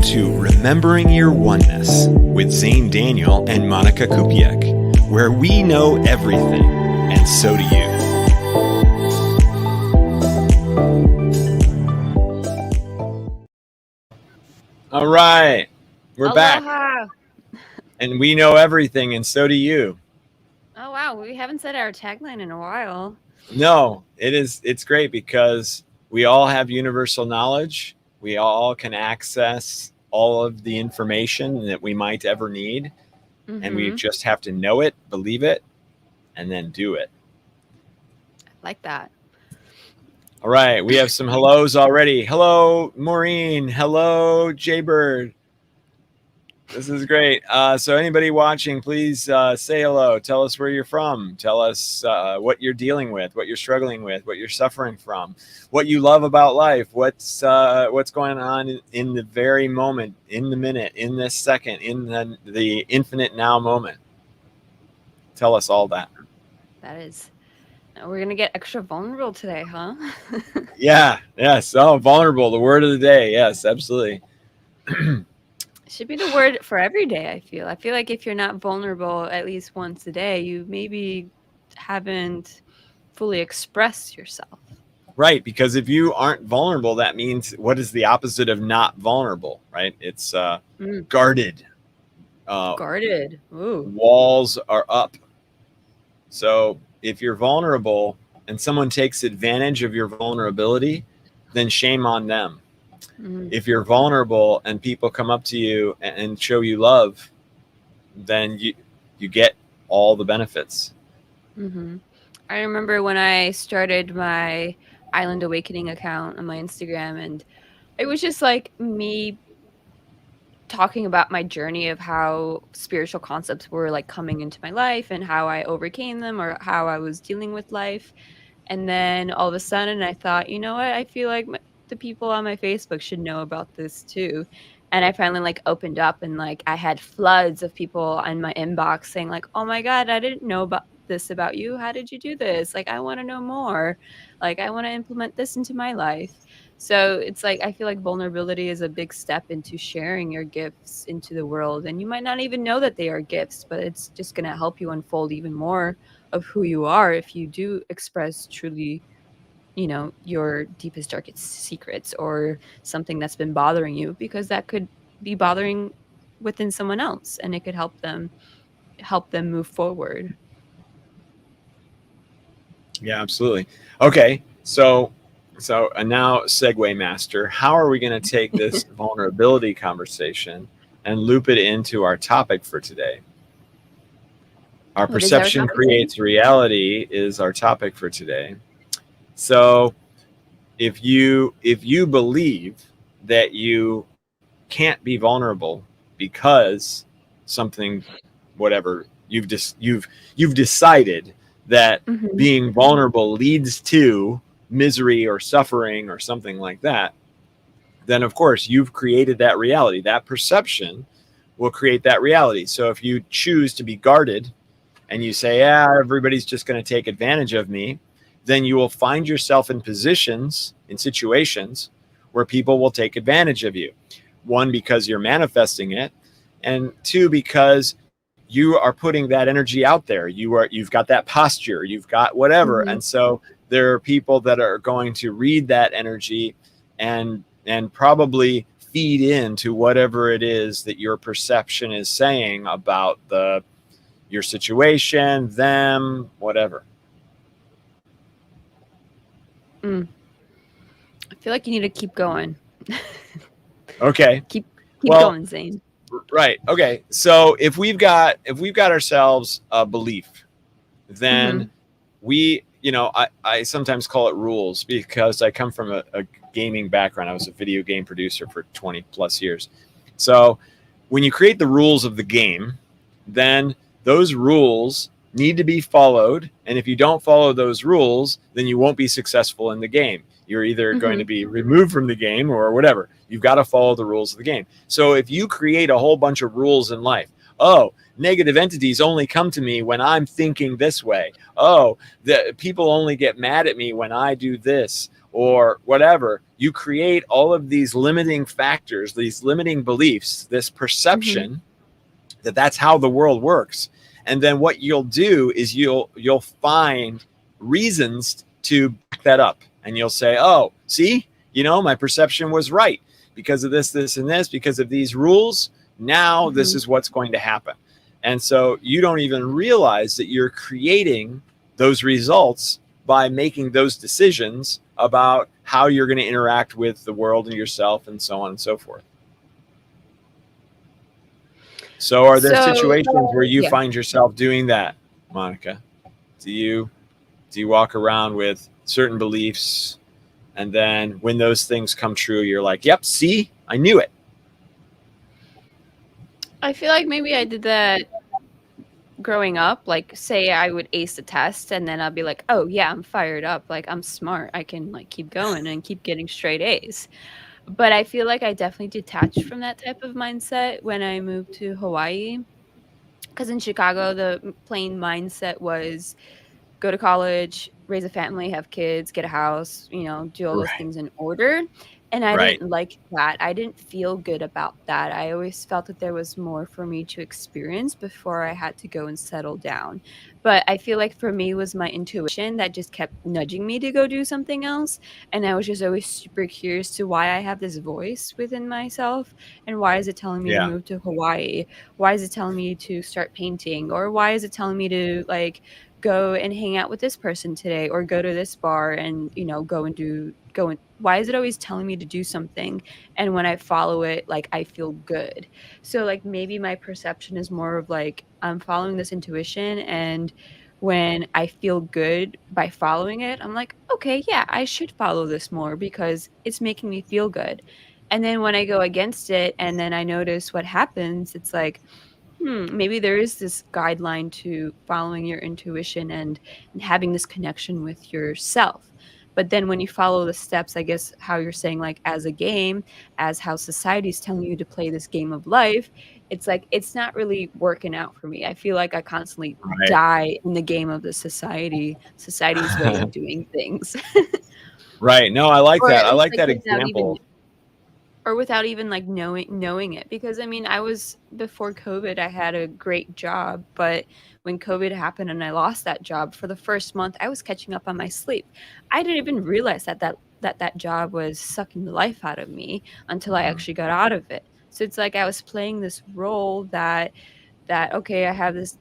to Remembering Your Oneness with Zane Daniel and Monica Kupiec, where we know everything, and so do you. All right, we're back, and we know everything, and so do you. Oh wow, we haven't said our tagline in a while. No, it's great because we all have universal knowledge. We all can access all of the information that we might ever need. And we just have to know it, believe it, and then do it. I like that. All right, we have some hellos already. Hello, Maureen. Hello, Jaybird. This is great. So anybody watching, please say hello. Tell us where you're from. Tell us what you're dealing with, what you're struggling with, what you're suffering from, what you love about life, what's going on in the very moment, in the minute, in this second, in the infinite now moment. Tell us all that. That is. We're going to get extra vulnerable today, huh? Yeah. Yes. Oh, vulnerable. The word of the day. Yes, absolutely. Should be the word for every day, I feel. I feel like if you're not vulnerable at least once a day, you maybe haven't fully expressed yourself. Right, because if you aren't vulnerable, that means what is the opposite of not vulnerable, right? It's guarded. Guarded. Ooh. Walls are up. So if you're vulnerable and someone takes advantage of your vulnerability, then shame on them. If you're vulnerable and people come up to you and show you love, then you get all the benefits. I remember when I started my Island Awakening account on my Instagram, and it was just like me talking about my journey of how spiritual concepts were like coming into my life and how I overcame them or how I was dealing with life. And then all of a sudden I thought, you know what, I feel like the people on my Facebook should know about this too. And I finally like opened up, and like I had floods of people on my inbox saying like, oh my God, I didn't know about this about you. How did you do this? Like, I want to know more. Like, I want to implement this into my life. So it's like, I feel like vulnerability is a big step into sharing your gifts into the world. And you might not even know that they are gifts, but it's just going to help you unfold even more of who you are if you do express truly, you know, your deepest, darkest secrets or something that's been bothering you, because that could be bothering within someone else and it could help them move forward. Yeah, absolutely. Okay. So now segue master, how are we going to take this vulnerability conversation and loop it into our topic for today? Our perception creates reality is our topic for today. So if you believe that you can't be vulnerable because something, whatever, you've decided that being vulnerable leads to misery or suffering or something like that, then of course you've created that reality. That perception will create that reality. So if you choose to be guarded and you say, yeah, everybody's just going to take advantage of me, then you will find yourself in situations where people will take advantage of you. One, because you're manifesting it, and two, because you are putting that energy out there. You've got that posture, you've got whatever. And so there are people that are going to read that energy and probably feed into whatever it is that your perception is saying about your situation, them, whatever. I feel like you need to keep going. Okay. Keep going, Zane. Right. Okay. So if we've got ourselves a belief, then we, I sometimes call it rules because I come from a gaming background. I was a video game producer for 20 plus years. So when you create the rules of the game, then those rules need to be followed. And if you don't follow those rules, then you won't be successful in the game. You're either going to be removed from the game or whatever. You've got to follow the rules of the game. So if you create a whole bunch of rules in life, negative entities only come to me when I'm thinking this way. The people only get mad at me when I do this. or whatever, you create all of these limiting factors, these limiting beliefs, this Mm-hmm. perception that that's how the world works. And then what you'll do is you'll find reasons to back that up, and you'll say, oh, see, my perception was right because of this and this, because of these rules. Now this Mm-hmm. is what's going to happen. And so you don't even realize that you're creating those results by making those decisions about how you're going to interact with the world and yourself and so on and so forth. So are there So situations where you yeah. find yourself doing that, Monica? Do you walk around with certain beliefs, and then when those things come true, you're like, yep, see, I knew it. I feel like maybe I did that growing up. Like, say I would ace a test and then I'll be like, oh yeah, I'm fired up. Like, I'm smart. I can like keep going and keep getting straight A's. But I feel like I definitely detached from that type of mindset when I moved to Hawaii. Because in Chicago, the plain mindset was go to college, raise a family, have kids, get a house, do all those Right. things in order. And I Right. didn't like that. I didn't feel good about that. I always felt that there was more for me to experience before I had to go and settle down. But I feel like for me was my intuition that just kept nudging me to go do something else. And I was just always super curious to why I have this voice within myself, and why is it telling me to Yeah. move to Hawaii? Why is it telling me to start painting? Or why is it telling me to like go and hang out with this person today, or go to this bar and go and why is it always telling me to do something, and when I follow it, like, I feel good? So like maybe my perception is more of like I'm following this intuition, and when I feel good by following it, I'm like, okay, yeah, I should follow this more because it's making me feel good. And then when I go against it and then I notice what happens, it's like, maybe there is this guideline to following your intuition and having this connection with yourself. But then when you follow the steps, I guess how you're saying, like, as a game, as how society's telling you to play this game of life, it's like it's not really working out for me. I feel like I constantly Right. die in the game of the society's way of doing things. Right. No, I like Or that. at I least like like that without even example. or without even like knowing it, because I mean I was before COVID I had a great job, but when COVID happened and I lost that job, for the first month I was catching up on my sleep. I didn't even realize that job was sucking the life out of me until I Mhm. actually got out of it. So it's like I was playing this role that okay, I have this,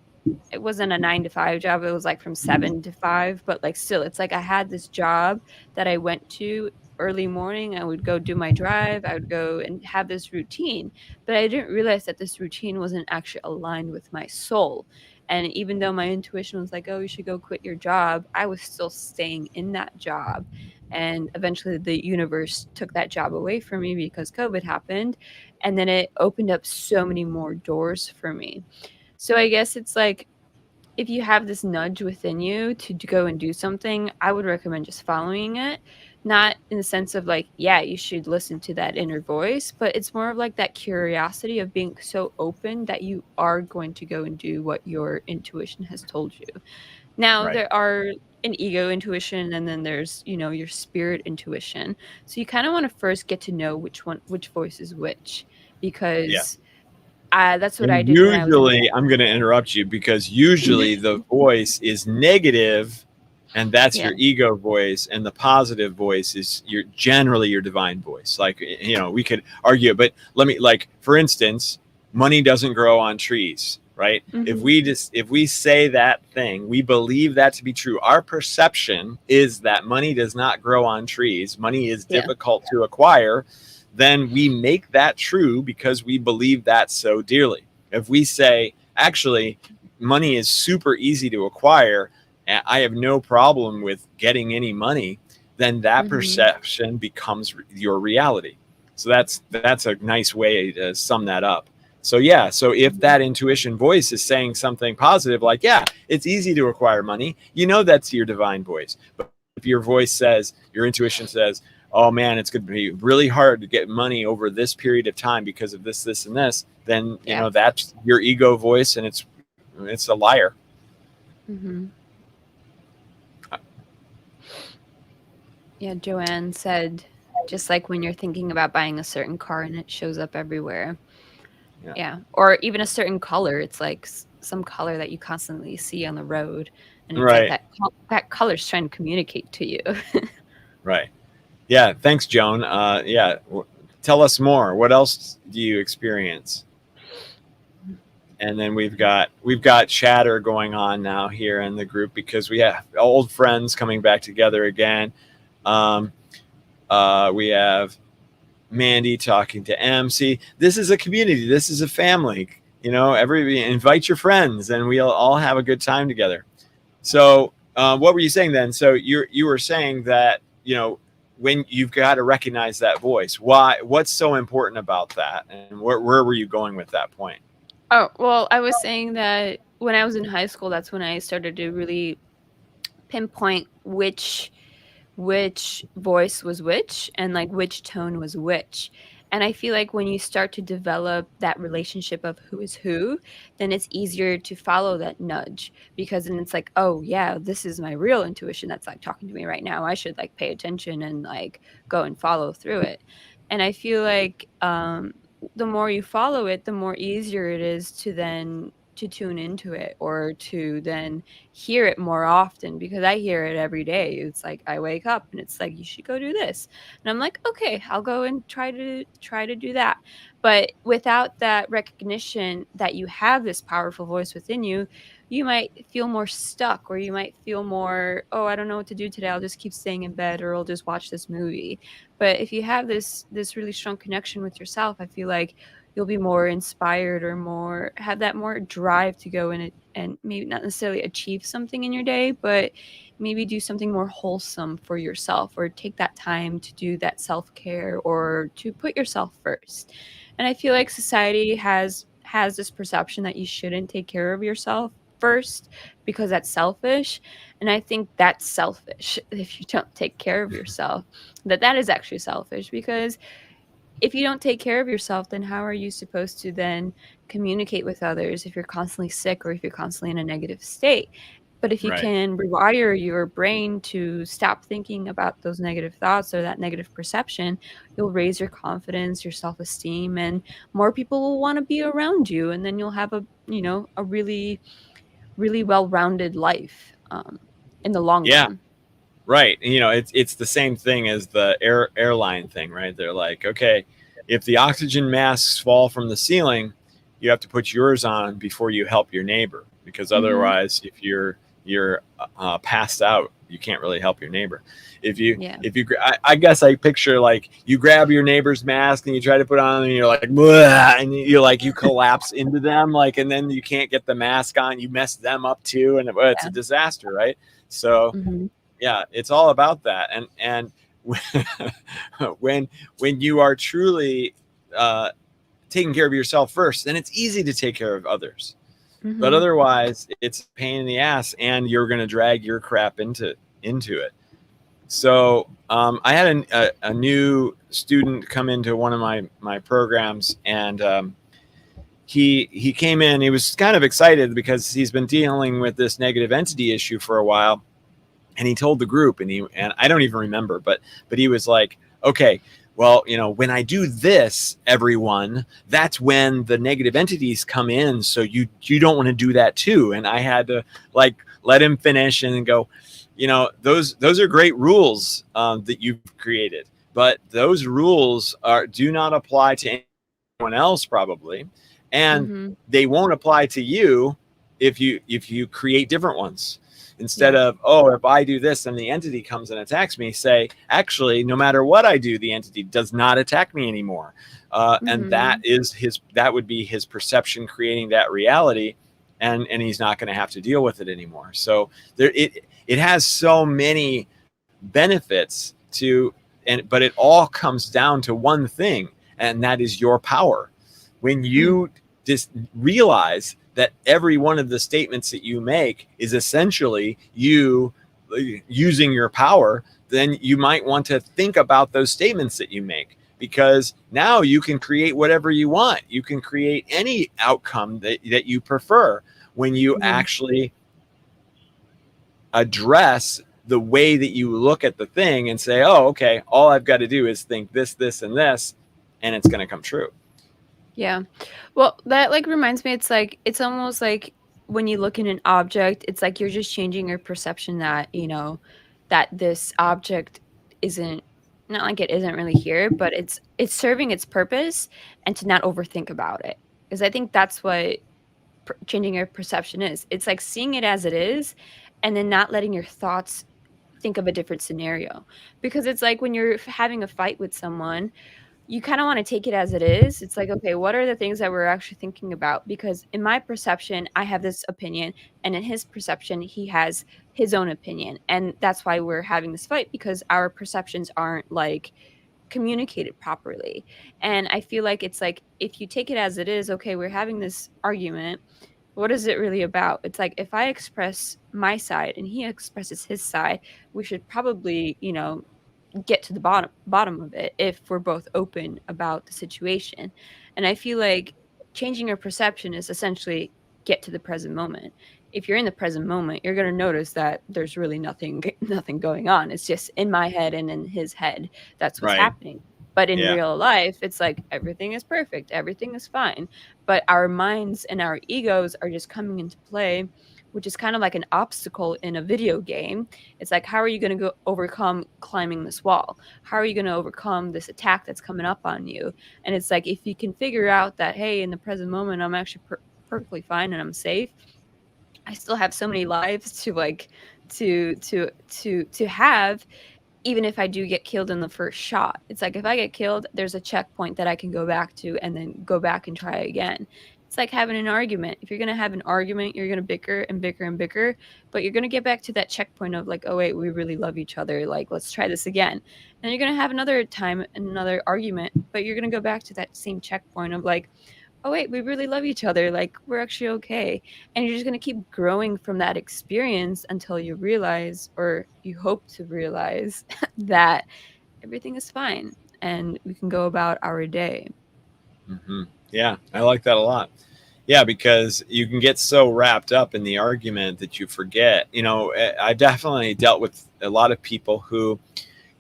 it wasn't a 9 to 5 job. It was like from 7 to 5, but like still, it's like I had this job that I went to early morning. I would go do my drive. I would go and have this routine, but I didn't realize that this routine wasn't actually aligned with my soul. And even though my intuition was like, oh, you should go quit your job, I was still staying in that job. And eventually the universe took that job away from me because COVID happened. And then it opened up so many more doors for me. So I guess it's like if you have this nudge within you to go and do something, I would recommend just following it. Not in the sense of like, yeah, you should listen to that inner voice, but it's more of like that curiosity of being so open that you are going to go and do what your intuition has told you. Now, Right. there are an ego intuition and then there's, your spirit intuition. So you kind of want to first get to know which voice is which, Yeah. because that's what I And did when I was in. usually, I'm going to interrupt you because usually the voice is negative, and that's Yeah. your ego voice, and the positive voice is generally your divine voice. Like, we could argue, but let me, like, for instance, money doesn't grow on trees, right? Hmm. If we say that thing, we believe that to be true. Our perception is that money does not grow on trees. Money is Yeah. difficult to acquire. Then we make that true because we believe that so dearly. If we say, actually, money is super easy to acquire, and I have no problem with getting any money, then that Mhm. perception becomes your reality. So that's a nice way to sum that up. So yeah, so if Mhm. that intuition voice is saying something positive, like, yeah, it's easy to acquire money, that's your divine voice. But if your voice says, your intuition says, oh man, it's going to be really hard to get money over this period of time because of this, and this, then Yeah. that's your ego voice, and it's a liar. Mhm. Yeah, Joanne said, just like when you're thinking about buying a certain car and it shows up everywhere. Yeah. Yeah. Or even a certain color. It's like some color that you constantly see on the road. And it's like Right. that color's trying to communicate to you. Right. Yeah. Thanks, Joan. Yeah. Tell us more. What else do you experience? And then we've got chatter going on now here in the group because we have old friends coming back together again. Um, we have Mandy talking to MC. This is a community. This is a family. Everybody invite your friends, and we'll all have a good time together. So, what were you saying then? So you were saying that when you've got to recognize that voice. Why? What's so important about that? And where were you going with that point? Oh, well, I was saying that when I was in high school, that's when I started to really pinpoint which voice was which and like which tone was which. And I feel like when you start to develop that relationship of who is who, then it's easier to follow that nudge because then it's like, oh yeah, this is my real intuition that's like talking to me right now. I should like pay attention and like go and follow through it. And I feel like the more you follow it, the more easier it is to then to tune into it or to then hear it more often because I hear it every day. It's like I wake up and it's like you should go do this. And I'm like, "Okay, I'll go and try to do that." But without that recognition that you have this powerful voice within you, you might feel more stuck or you might feel more, "Oh, I don't know what to do today. I'll just keep staying in bed or I'll just watch this movie." But if you have this really strong connection with yourself, I feel like you'll be more inspired or more have that more drive to go in it and maybe not necessarily achieve something in your day, but maybe do something more wholesome for yourself or take that time to do that self-care or to put yourself first. And I feel like society has this perception that you shouldn't take care of yourself first because that's selfish, and I think that's selfish if you don't take care of yourself, that is actually selfish because if you don't take care of yourself, then how are you supposed to then communicate with others if you're constantly sick or if you're constantly in a negative state? But if you Right. can rewire your brain to stop thinking about those negative thoughts or that negative perception, you'll raise your confidence, your self-esteem, and more people will want to be around you. And then you'll have a really, really well-rounded life in the long Yeah. run. Right. It's the same thing as the airline thing, right? They're like, okay, if the oxygen masks fall from the ceiling, you have to put yours on before you help your neighbor, because Mm-hmm. otherwise, if you're passed out, you can't really help your neighbor. If you Yeah. if you, I guess I picture like you grab your neighbor's mask and you try to put on, and you're like, "Bleh," and you collapse into them, like, and then you can't get the mask on, you mess them up too, and it's a Yeah. disaster, right? So Mm-hmm. yeah, it's all about that. And when you are truly uh, taking care of yourself first, then it's easy to take care of others. But Mm-hmm. otherwise, it's a pain in the ass, and you're going to drag your crap into it. So I had a new student come into one of my programs, and he came in. He was kind of excited because he's been dealing with this negative entity issue for a while, and he told the group, and I don't even remember, but he was like, okay, well, when I do this, everyone, that's when the negative entities come in, so you don't want to do that too. And I had to like let him finish and go, those are great rules that you've created, but those rules do not apply to anyone else probably, and Mm-hmm. they won't apply to you if you create different ones. Instead Yeah. of, oh, if I do this and the entity comes and attacks me, say, actually, no matter what I do, the entity does not attack me anymore. And Mm-hmm. that would be his perception creating that reality, and he's not going to have to deal with it anymore. So it has so many benefits but it all comes down to one thing, and that is your power. When Mm. you just realize that every one of the statements that you make is essentially you using your power, then you might want to think about those statements that you make, because now you can create whatever you want. You can create any outcome that you prefer when you Mhm. actually address the way that you look at the thing and say, oh, okay, all I've got to do is think this, and this, and it's going to come true. Yeah. Well, that like reminds me, it's like it's almost like when you look at an object, it's like you're just changing your perception that, that this object isn't, not like it isn't really here, but it's serving its purpose, and to not overthink about it. Because I think that's what changing your perception is. It's like seeing it as it is, and then not letting your thoughts think of a different scenario. Because it's like when you're having a fight with someone, you kind of want to take it as it is. It's like, okay, what are the things that we're actually thinking about? Because in my perception, I have this opinion, and in his perception, he has his own opinion. And that's why we're having this fight, because our perceptions aren't like communicated properly. And I feel like it's like if you take it as it is, okay, we're having this argument. What is it really about? It's like if I express my side and he expresses his side, we should probably, get to the bottom of it if we're both open about the situation. And I feel like changing your perception is essentially get to the present moment. If you're in the present moment, you're going to notice that there's really nothing going on. It's just in my head and in his head. That's what's Right. happening. But in Yeah. real life, it's like everything is perfect, everything is fine. But our minds and our egos are just coming into play, which is kind of like an obstacle in a video game. It's like, how are you going to go overcome climbing this wall? How are you going to overcome this attack that's coming up on you? And it's like, if you can figure out that, hey, in the present moment, I'm actually perfectly fine and I'm safe. I still have so many lives to like to have, even if I do get killed in the first shot. It's like if I get killed, there's a checkpoint that I can go back to and then go back and try again. It's like having an argument. If you're going to have an argument, you're going to bicker and bicker and bicker, but you're going to get back to that checkpoint of like, oh, wait, we really love each other. Like, let's try this again. And you're going to have another time, another argument, but you're going to go back to that same checkpoint of like, oh, wait, we really love each other. Like, we're actually okay. And you're just going to keep growing from that experience until you realize, or you hope to realize, that everything is fine and we can go about our day. Mm-hmm. Yeah, I like that a lot. Yeah, because you can get so wrapped up in the argument that you forget. I definitely dealt with a lot of people who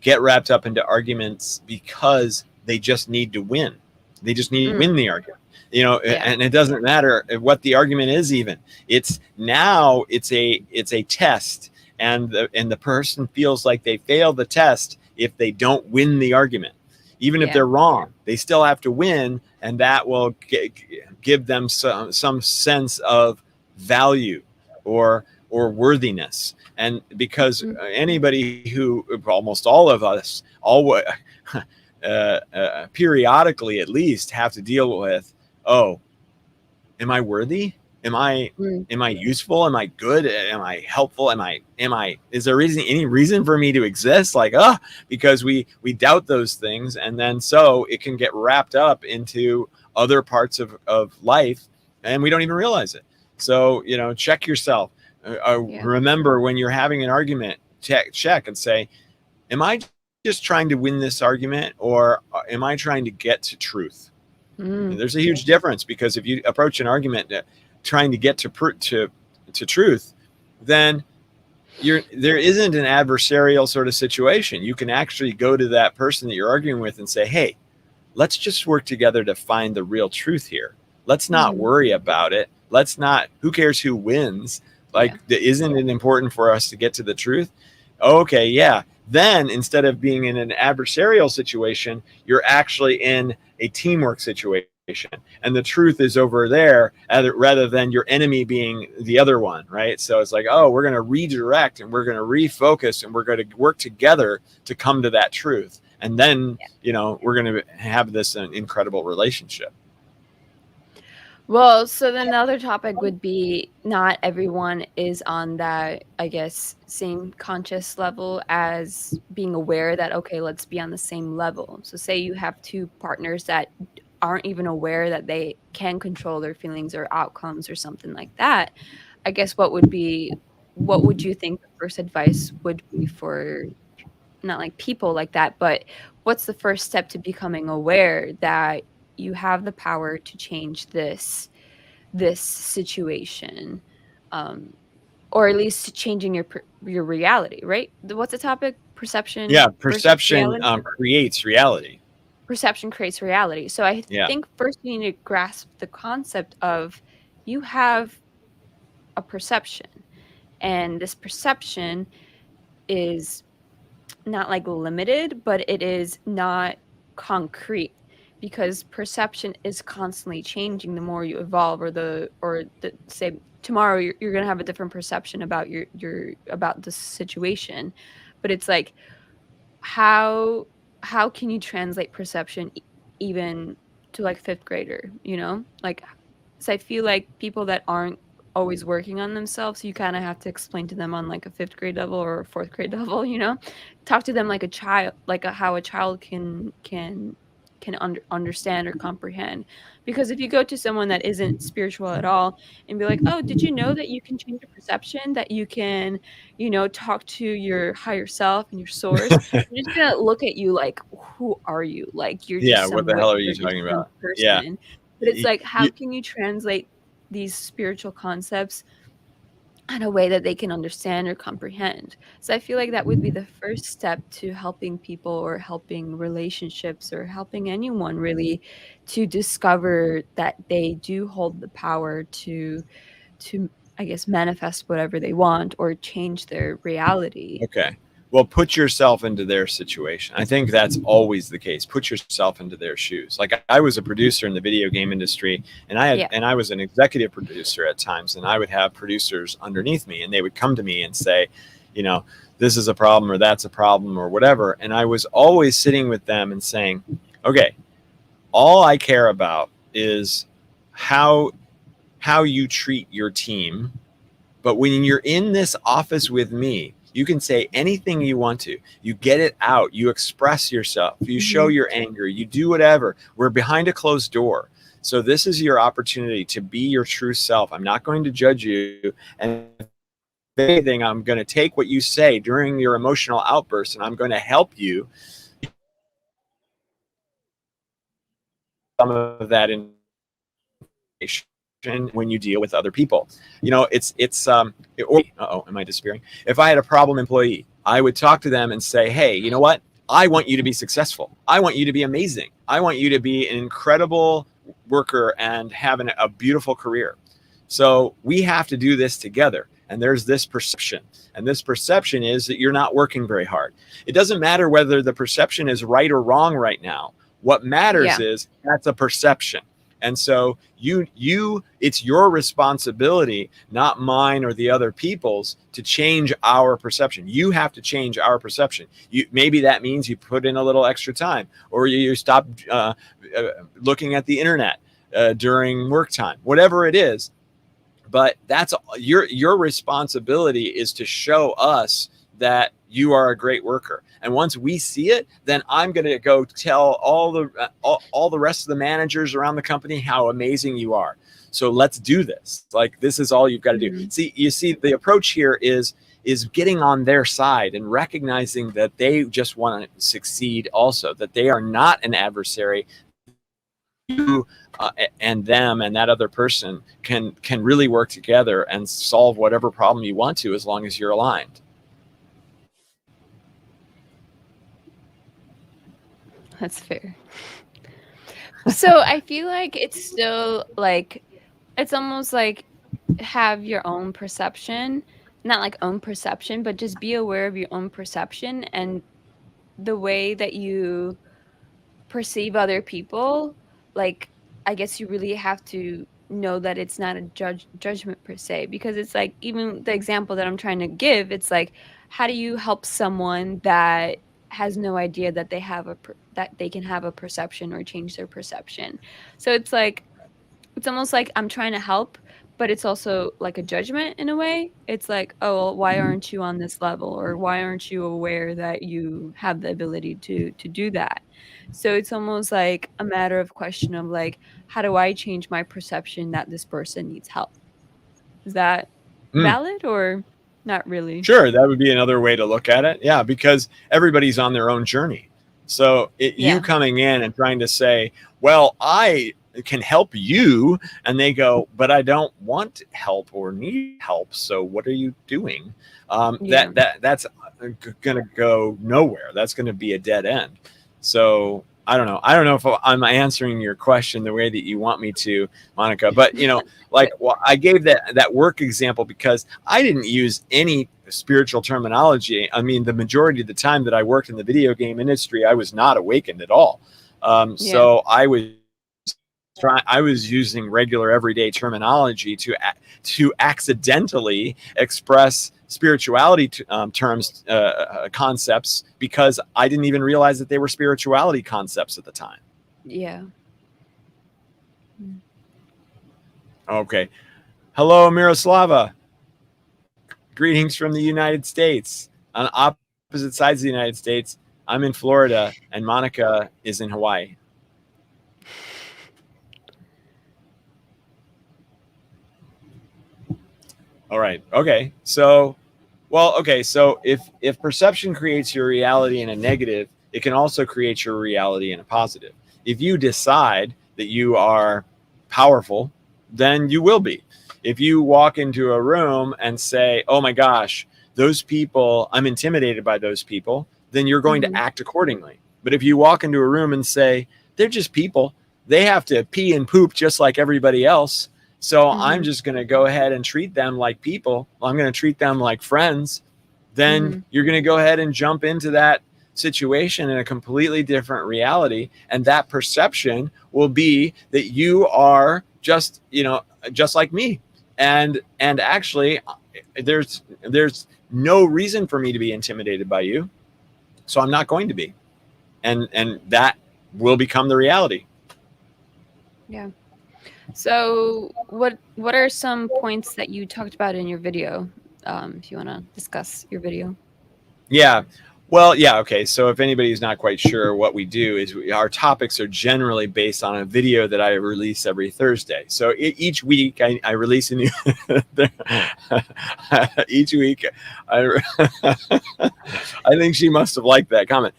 get wrapped up into arguments because they just need to win. They just need to win the argument. Yeah. And it doesn't matter what the argument is. Even it's a test, and the person feels like they fail the test if they don't win the argument. Even if Yeah. they're wrong, they still have to win, and that will give them some sense of value or worthiness. And because anybody who, almost all of us, always periodically at least, have to deal with, oh, am I worthy? Am I useful? Am I good? Am I helpful? Is there any reason for me to exist? Like, because we doubt those things, and then so it can get wrapped up into other parts of life, and we don't even realize it. So, check yourself. Remember, when you're having an argument, check and say, am I just trying to win this argument, or am I trying to get to truth? There's a huge difference, because if you approach an argument trying to get to truth, then there isn't an adversarial sort of situation. You can actually go to that person that you're arguing with and say, hey, let's just work together to find the real truth here. Let's not worry about it. Let's not, who cares who wins? Like, isn't it important for us to get to the truth? Okay, yeah. Then instead of being in an adversarial situation, you're actually in a teamwork situation. And the truth is over there, rather than your enemy being the other one, right? So it's like, oh, we're going to redirect, and we're going to refocus, and we're going to work together to come to that truth. And then, we're going to have this incredible relationship. Well, so then the other topic would be, not everyone is on that, I guess, same conscious level as being aware that, okay, let's be on the same level. So say you have two partners that aren't even aware that they can control their feelings or outcomes or something like that. I guess what would you think the first advice would be for, not like people like that, but what's the first step to becoming aware that you have the power to change this situation, or at least changing your reality, right? What's the topic? Yeah, Perception versus perception reality. creates reality. Perception creates reality. So I Yeah. think first you need to grasp the concept of you have a perception, and this perception is not like limited, but it is not concrete, because perception is constantly changing the more you evolve, say tomorrow you're going to have a different perception about your about the situation. But it's like, how how can you translate perception even to like fifth grader, like, so I feel like people that aren't always working on themselves, you kind of have to explain to them on like a fifth grade level or a fourth grade level, talk to them like a child, like how a child can understand or comprehend. Because if you go to someone that isn't spiritual at all and be like, oh, did you know that you can change your perception, that you can, talk to your higher self and your source, they're just gonna look at you like, who are you? Like, you're Yeah, just what some the witch, hell are you you're just talking some about? Yeah. person. But it's Y- like, how y- can you translate these spiritual concepts in a way that they can understand or comprehend? So I feel like that would be the first step to helping people, or helping relationships, or helping anyone really, to discover that they do hold the power to I guess manifest whatever they want or change their reality. Okay. Well, put yourself into their situation. I think that's always the case. Put yourself into their shoes. Like, I was a producer in the video game industry, and Yeah. I was an executive producer at times, and I would have producers underneath me, and they would come to me and say, this is a problem, or that's a problem, or whatever. And I was always sitting with them and saying, okay, all I care about is how you treat your team. But when you're in this office with me, you can say anything you want to. You get it out. You express yourself. You show Mhm. your anger. You do whatever. We're behind a closed door. So this is your opportunity to be your true self. I'm not going to judge you. And if anything, I'm going to take what you say during your emotional outburst, and I'm going to help you some of that information when you deal with other people. Am I disappearing? If I had a problem employee, I would talk to them and say, hey, you know what? I want you to be successful. I want you to be amazing. I want you to be an incredible worker and have a beautiful career. So we have to do this together. And there's this perception. And this perception is that you're not working very hard. It doesn't matter whether the perception is right or wrong right now. What matters Yeah. is that's a perception. And so it's your responsibility, not mine or the other people's, to change our perception. You have to change our perception. Maybe that means you put in a little extra time, or you stop looking at the internet during work time, whatever it is. But that's your responsibility, is to show us that you are a great worker. And once we see it, then I'm going to go tell all the rest of the managers around the company how amazing you are. So let's do this. Like, this is all you've got to do. Mhm. You see, the approach here is getting on their side and recognizing that they just want to succeed also, that they are not an adversary. You and them and that other person can really work together and solve whatever problem you want to, as long as you're aligned. That's fair. So I feel like it's still like, it's almost like, have your own perception, not like own perception, but just be aware of your own perception and the way that you perceive other people. Like, I guess you really have to know that it's not a judgment per se, because it's like, even the example that I'm trying to give, it's like, how do you help someone that has no idea that that they can have a perception or change their perception? So it's almost like I'm trying to help, but it's also like a judgment in a way. It's like, oh, well, why aren't you on this level, or why aren't you aware that you have the ability to do that? So it's almost like a matter of question of like, how do I change my perception that this person needs help? Is that Mm. valid or not really? Sure, that would be another way to look at it. Yeah, because everybody's on their own journey. So you Yeah. coming in and trying to say, well, I can help you, and they go, but I don't want help or need help, so what are you doing? Yeah. That's going to go nowhere. That's going to be a dead end. So I don't know if I'm answering your question the way that you want me to, Monica, but like, well, I gave that work example because I didn't use any spiritual terminology. I mean, the majority of the time that I worked in the video game industry, I was not awakened at all. So I was using regular everyday terminology to accidentally express spirituality terms, concepts, because I didn't even realize that they were spirituality concepts at the time. Yeah. Okay. Hello, Miroslava. Greetings from the United States. On opposite sides of the United States, I'm in Florida and Monica is in Hawaii. All right. Okay. So if perception creates your reality in a negative, it can also create your reality in a positive. If you decide that you are powerful, then you will be. If you walk into a room and say, oh my gosh, those people, I'm intimidated by those people, then you're going to act accordingly. But if you walk into a room and say, they're just people, they have to pee and poop just like everybody else, so I'm just going to go ahead and treat them like people, I'm going to treat them like friends, then you're going to go ahead and jump into that situation in a completely different reality. And that perception will be that you are just like me. And actually, there's no reason for me to be intimidated by you. So I'm not going to be. And that will become the reality. Yeah. So what are some points that you talked about in your video? If you want to discuss your video. Yeah. Well, yeah. Okay. So if anybody's not quite sure, what we do is our topics are generally based on a video that I release every Thursday. So each week I release a new, each week, I think she must have liked that comment.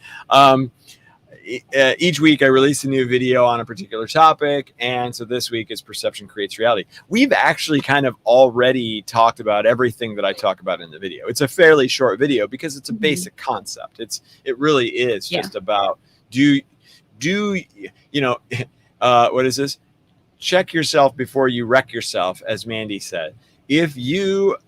Each week I release a new video on a particular topic, and so this week is perception creates reality. We've actually kind of already talked about everything that I talk about in the video. It's a fairly short video because it's a basic concept. It really is just about what is this? Check yourself before you wreck yourself, as Mandy said. If you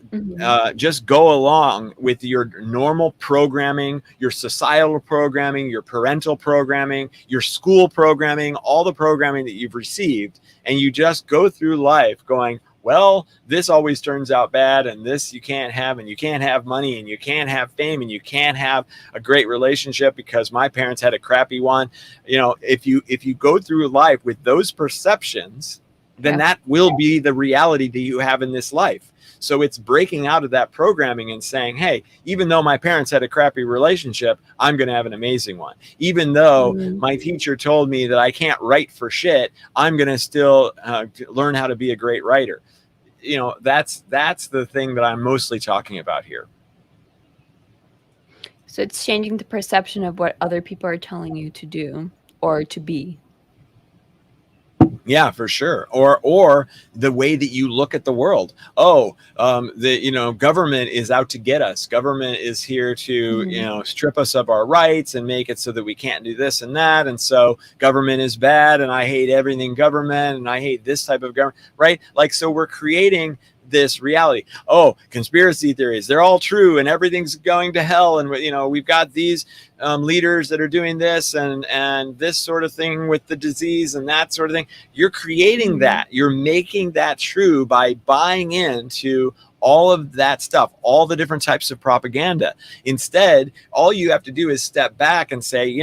just go along with your normal programming, your societal programming, your parental programming, your school programming, all the programming that you've received, and you just go through life going, well, this always turns out bad, and this you can't have, and you can't have money, and you can't have fame, and you can't have a great relationship because my parents had a crappy one. If you go through life with those perceptions, then that will be the reality that you have in this life. So it's breaking out of that programming and saying, hey, even though my parents had a crappy relationship, I'm going to have an amazing one. Even though my teacher told me that I can't write for shit, I'm going to still learn how to be a great writer. That's the thing that I'm mostly talking about here. So it's changing the perception of what other people are telling you to do or to be. Yeah, for sure. Or the way that you look at the world. Government is out to get us. Government is here to, strip us of our rights and make it so that we can't do this and that. And so government is bad, and I hate everything government, and I hate this type of government, right? Like, so we're creating this reality. Oh, conspiracy theories, they're all true and everything's going to hell, and we've got these leaders that are doing this and this sort of thing with the disease and that sort of thing. You're creating that. You're making that true by buying into all of that stuff, all the different types of propaganda. Instead, all you have to do is step back and say,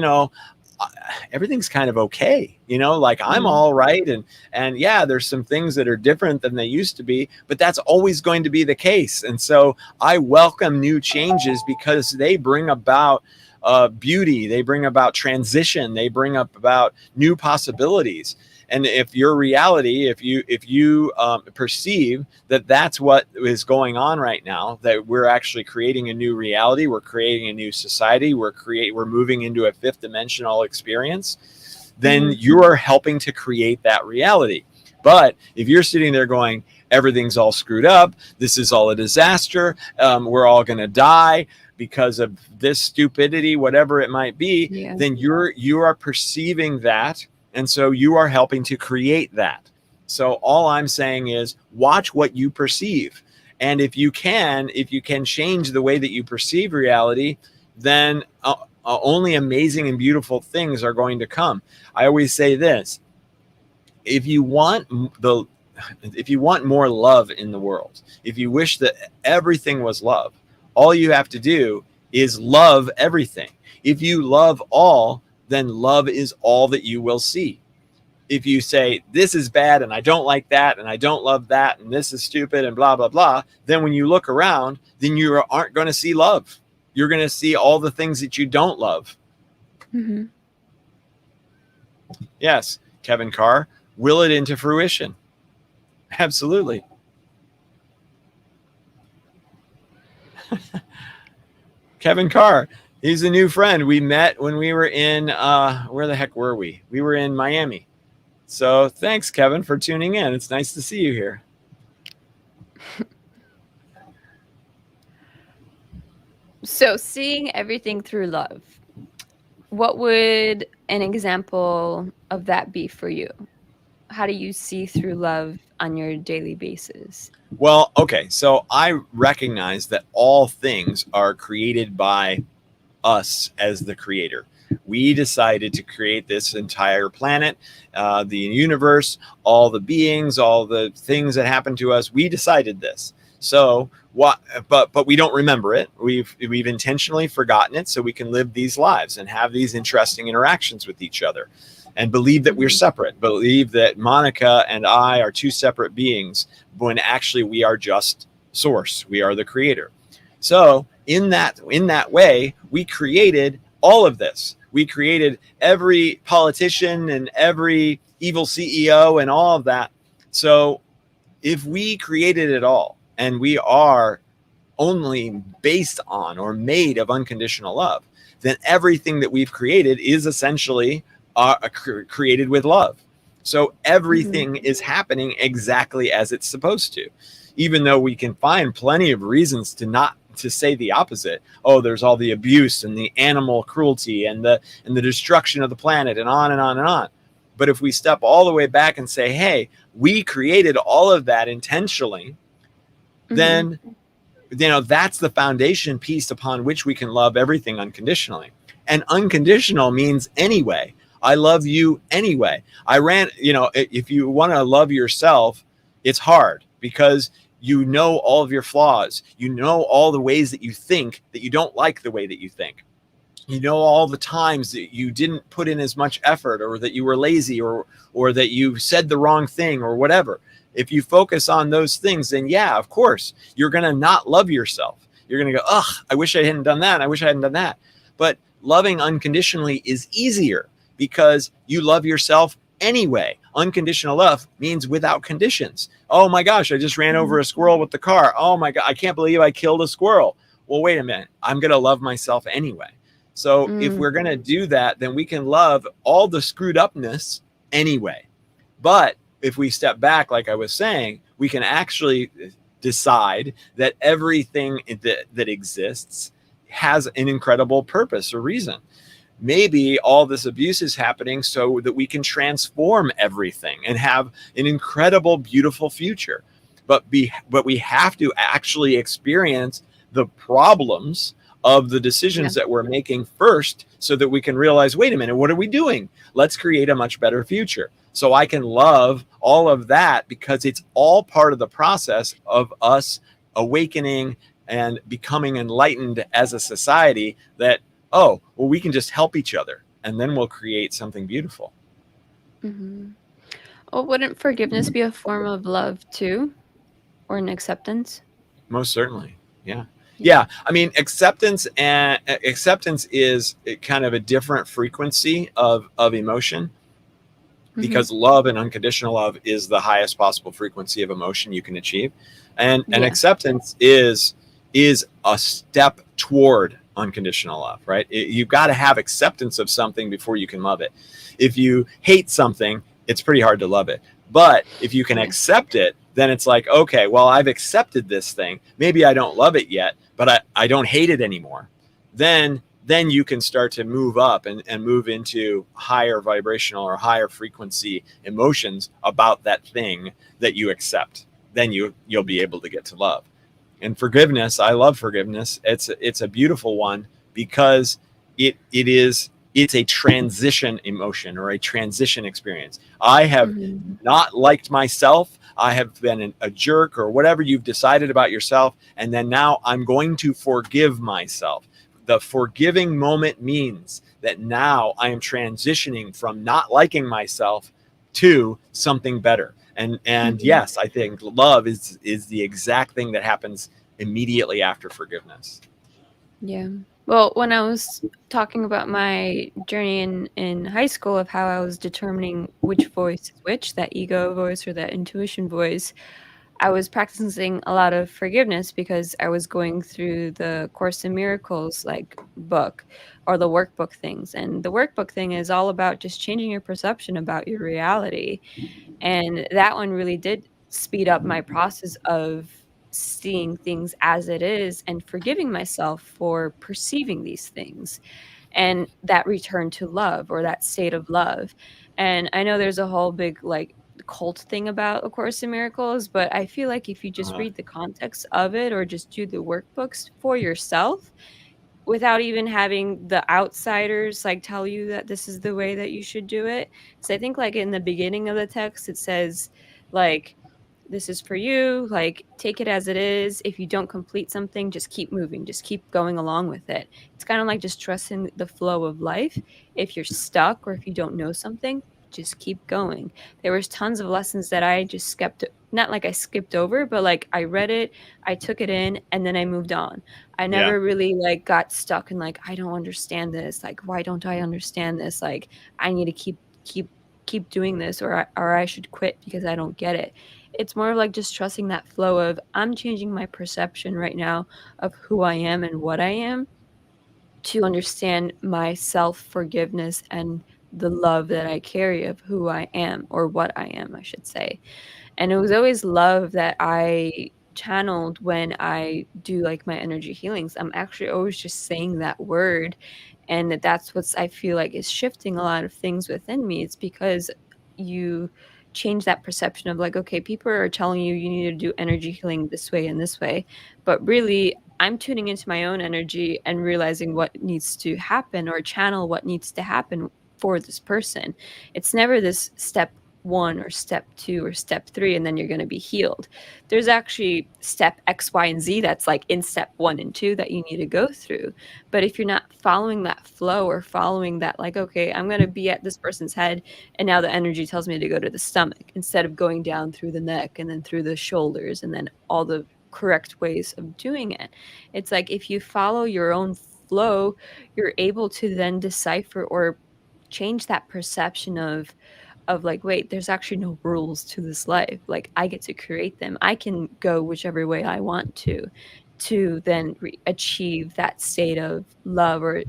everything's kind of okay, like I'm all right. And yeah, there's some things that are different than they used to be, but that's always going to be the case. And so I welcome new changes because they bring about beauty, they bring about transition, they bring up about new possibilities. And if your reality, if you perceive that that's what is going on right now, that we're actually creating a new reality, we're creating a new society, we're moving into a fifth dimensional experience, then you are helping to create that reality. But if you're sitting there going, everything's all screwed up, this is all a disaster, we're all going to die because of this stupidity, whatever it might be, then you are perceiving that, and so you are helping to create that. So all I'm saying is watch what you perceive. And if you can change the way that you perceive reality, then only amazing and beautiful things are going to come. I always say this: if you want more love in the world, if you wish that everything was love, all you have to do is love everything. If you love all, then love is all that you will see. If you say, this is bad and I don't like that and I don't love that and this is stupid and blah, blah, blah, then when you look around, then you aren't going to see love. You're going to see all the things that you don't love. Mm-hmm. Yes, Kevin Carr, will it into fruition. Absolutely. Kevin Carr, he's a new friend. We met when we were in, where the heck were we? We were in Miami. So thanks, Kevin, for tuning in. It's nice to see you here. So seeing everything through love, what would an example of that be for you? How do you see through love on your daily basis? Well, okay, so I recognize that all things are created by us as the creator. We decided to create this entire planet, the universe, all the beings, all the things that happen to us. We decided this. So what? But we don't remember it. We've intentionally forgotten it, so we can live these lives and have these interesting interactions with each other, and believe that we're separate. Believe that Monica and I are two separate beings, when actually we are just source. We are the creator. So in that way, we created all of this. We created every politician and every evil CEO and all of that. So if we created it all, and we are only based on or made of unconditional love, then everything that we've created is essentially created with love. So everything is happening exactly as it's supposed to, even though we can find plenty of reasons to say the opposite. Oh, there's all the abuse and the animal cruelty and the destruction of the planet and on and on and on. But if we step all the way back and say, hey, we created all of that intentionally, then that's the foundation piece upon which we can love everything unconditionally. And unconditional means anyway. I love you anyway. If you want to love yourself, it's hard because you know all of your flaws. You know all the ways that you think that you don't like the way that you think. You know all the times that you didn't put in as much effort, or that you were lazy, or that you said the wrong thing, or whatever. If you focus on those things, then yeah, of course, you're going to not love yourself. You're going to go, ugh, I wish I hadn't done that. I wish I hadn't done that. But loving unconditionally is easier because you love yourself anyway. Unconditional love means without conditions. Oh my gosh, I just ran over a squirrel with the car. Oh my God, I can't believe I killed a squirrel. Well, wait a minute. I'm going to love myself anyway. So if we're going to do that, then we can love all the screwed upness anyway. But if we step back, like I was saying, we can actually decide that everything that exists has an incredible purpose or reason. Maybe all this abuse is happening so that we can transform everything and have an incredible, beautiful future. But we have to actually experience the problems of the decisions that we're making first, so that we can realize, wait a minute, what are we doing? Let's create a much better future. So I can love all of that because it's all part of the process of us awakening and becoming enlightened as a society, that, oh, well, we can just help each other and then we'll create something beautiful. Well, wouldn't forgiveness be a form of love too, or an acceptance? Most certainly. Yeah. I mean, acceptance is kind of a different frequency of emotion, because love and unconditional love is the highest possible frequency of emotion you can achieve. And acceptance is a step toward unconditional love, right? You've got to have acceptance of something before you can love it. If you hate something, it's pretty hard to love it. But if you can Yeah. accept it, then it's like, okay, well, I've accepted this thing. Maybe I don't love it yet, but I don't hate it anymore. Then you can start to move up and move into higher vibrational or higher frequency emotions about that thing that you accept. Then you'll be able to get to love. And forgiveness, I love forgiveness. It's a beautiful one because it's a transition emotion or a transition experience. I have Mhm. not liked myself. I have been a jerk or whatever you've decided about yourself. And then now I'm going to forgive myself. The forgiving moment means that now I am transitioning from not liking myself to something better. And Mhm. yes, I think love is the exact thing that happens immediately after forgiveness. Yeah. Well, when I was talking about my journey in high school of how I was determining which voice is which, that ego voice or that intuition voice, I was practicing a lot of forgiveness because I was going through the Course in Miracles like book or the workbook things. And the workbook thing is all about just changing your perception about your reality. And that one really did speed up my process of seeing things as it is and forgiving myself for perceiving these things and that return to love or that state of love. And I know there's a whole big like cult thing about A Course in Miracles, but I feel like if you just Uh, read the context of it or just do the workbooks for yourself, without even having the outsiders, like, tell you that this is the way that you should do it. So I think, like, in the beginning of the text, it says, like, "This is for you, like, take it as it is. If you don't complete something, just keep moving, just keep going along with it." It's kinda like just trusting the flow of life. If you're stuck or if you don't know something, just keep going. There was tons of lessons that I just skipped not like I skipped over, but, like, I read it, I took it in, and then I moved on. I yeah. never really, like, got stuck in, like, "I don't understand this, like, why don't I understand this? Like, I need to keep doing this, or I should quit because I don't get it." It's more of, like, just trusting that flow of, "I'm changing my perception right now of who I am and what I am to understand my self-forgiveness and the love that I carry of who I am," or what I am, I should say. And it was always love that I channeled when I do, like, my energy healings. I'm actually always just saying that word, and that's what's I feel like is shifting a lot of things within me. It's because you change that perception of, like, okay, people are telling you you need to do energy healing this way and this way, but really, I'm tuning into my own energy and realizing what needs to happen or channel what needs to happen for this person. It's never this step 1 or step 2 or step 3 and then you're gonna be healed. There's actually step X, Y, and Z that's, like, in step 1 and 2 that you need to go through. But if you're not following that flow or following that, like, "Okay, I'm gonna be at this person's head, and now the energy tells me to go to the stomach," instead of going down through the neck and then through the shoulders and then all the correct ways of doing it. It's like if you follow your own flow, you're able to then decipher or change that perception of like, wait, there's actually no rules to this life. Like I get to create them. I can go whichever way I want to then achieve that state of love or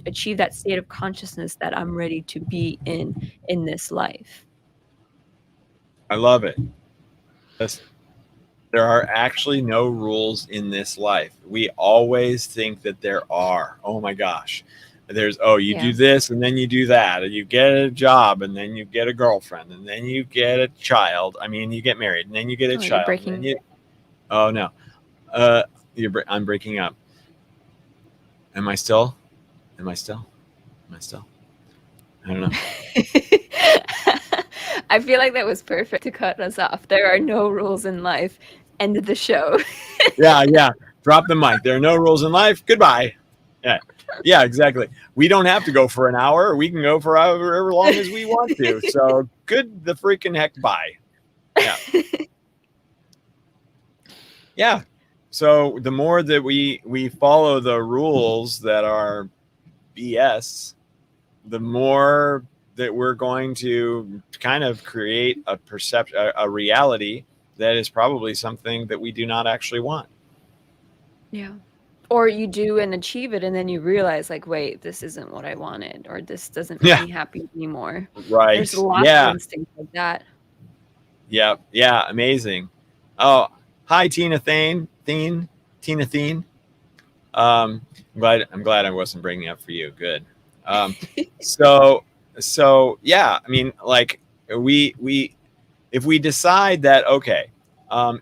achieve that state of consciousness that I'm ready to be in this life. I love it. Listen, there are actually no rules in this life. We always think that there are. Oh my gosh. There's, oh, you Yeah. do this and then you do that. And you get a job and then you get a girlfriend and then you get a child. I mean, you get married and then you get a Oh, you're child. And then breaking. you, oh no. Uh, I'm breaking up. Am I still? Am I still? Am I still? I don't know. I feel like that was perfect to cut us off. There are no rules in life. End of the show. Yeah, yeah. Drop the mic. There are no rules in life. Goodbye. Yeah, yeah, exactly. We don't have to go for an hour. We can go for however long as we want to. So good the freaking heck bye. Yeah, yeah. So the more that we follow the rules that are BS, the more that we're going to kind of create a perception, a reality that is probably something that we do not actually want. Yeah. Or you do and achieve it, and then you realize, like, wait, this isn't what I wanted, or this doesn't make Yeah. me happy anymore. There's Right. lots of Yeah. instincts like that. Yeah. Yeah. Amazing. Oh, hi, Tina Thien. Um, I'm glad I wasn't bringing up for you. Good. Um, so yeah, I mean, like we if we decide that, okay,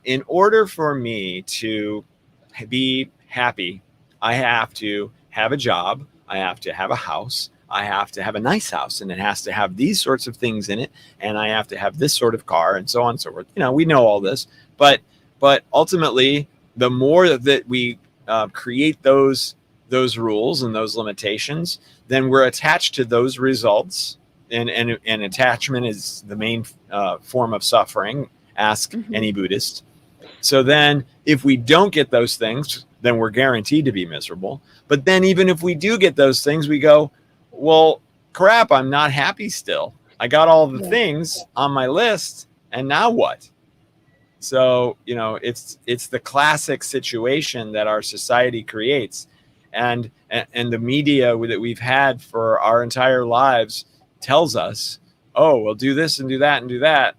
in order for me to be happy, I have to have a job, I have to have a house, I have to have a nice house, and it has to have these sorts of things in it, and I have to have this sort of car, and so on and so forth. We know all this, but ultimately, the more that we create those rules and those limitations, then we're attached to those results. And attachment is the main form of suffering. Ask Hmm. any Buddhist. So then, if we don't get those things, then we're guaranteed to be miserable. But then, even if we do get those things, we go, well, crap, I'm not happy still. I got all the Yeah. things on my list, and now what? So it's the classic situation that our society creates, and the media that we've had for our entire lives tells us, oh, well, do this and do that and do that.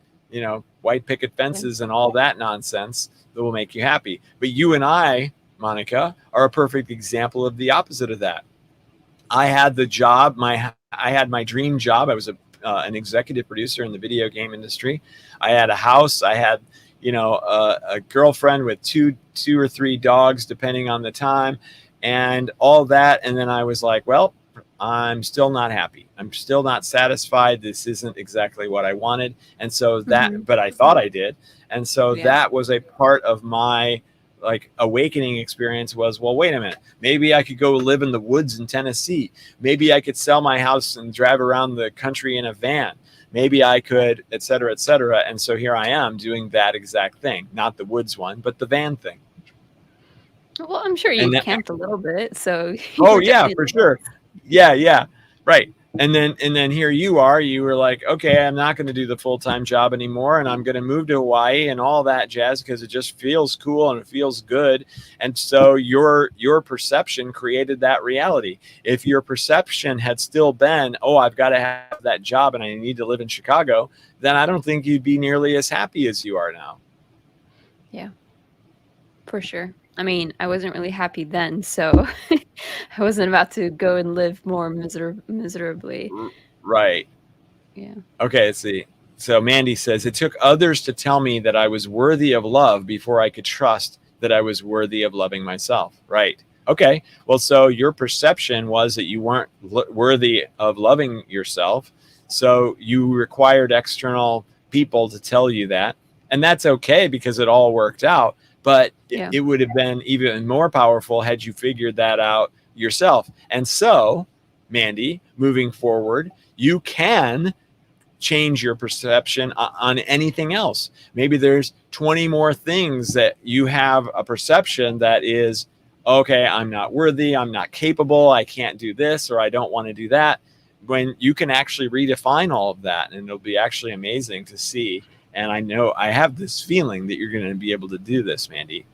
White picket Yeah. fences and all that nonsense that will make you happy. But you and I, Monica, are a perfect example of the opposite of that. I had the job. I had my dream job. I was an executive producer in the video game industry. I had a house. I had, a girlfriend with two or three dogs, depending on the time, and all that. And then I was like, well, I'm still not happy. I'm still not satisfied. This isn't exactly what I wanted. And so Hmm. but I thought I did. And so Yeah. that was a part of my like awakening experience was, well, wait a minute, maybe I could go live in the woods in Tennessee. Maybe I could sell my house and drive around the country in a van. Maybe I could, et cetera, et cetera. And so here I am doing that exact thing, not the woods one, but the van thing. Well, I'm sure you And that, camped a little bit, so you oh were yeah, definitely for sure. Yeah, right. And then here you are. You were like, okay, I'm not going to do the full time job anymore, and I'm going to move to Hawaii and all that jazz because it just feels cool and it feels good. And so your perception created that reality. If your perception had still been, oh, I've got to have that job and I need to live in Chicago, then I don't think you'd be nearly as happy as you are now. Yeah, for sure. I mean, I wasn't really happy then, so I wasn't about to go and live more miserably. Right. Yeah. Okay, let's see. So Mandy says, it took others to tell me that I was worthy of love before I could trust that I was worthy of loving myself. Right. Okay. Well, so your perception was that you weren't worthy of loving yourself. So you required external people to tell you that. And that's okay because it all worked out. But Yeah. it would have been even more powerful had you figured that out yourself. And so, Mandy, moving forward, you can change your perception on anything else. Maybe there's 20 more things that you have a perception that is, okay, I'm not worthy, I'm not capable, I can't do this, or I don't want to do that. When you can actually redefine all of that, and it'll be actually amazing to see. And I know I have this feeling that you're going to be able to do this, Mandy.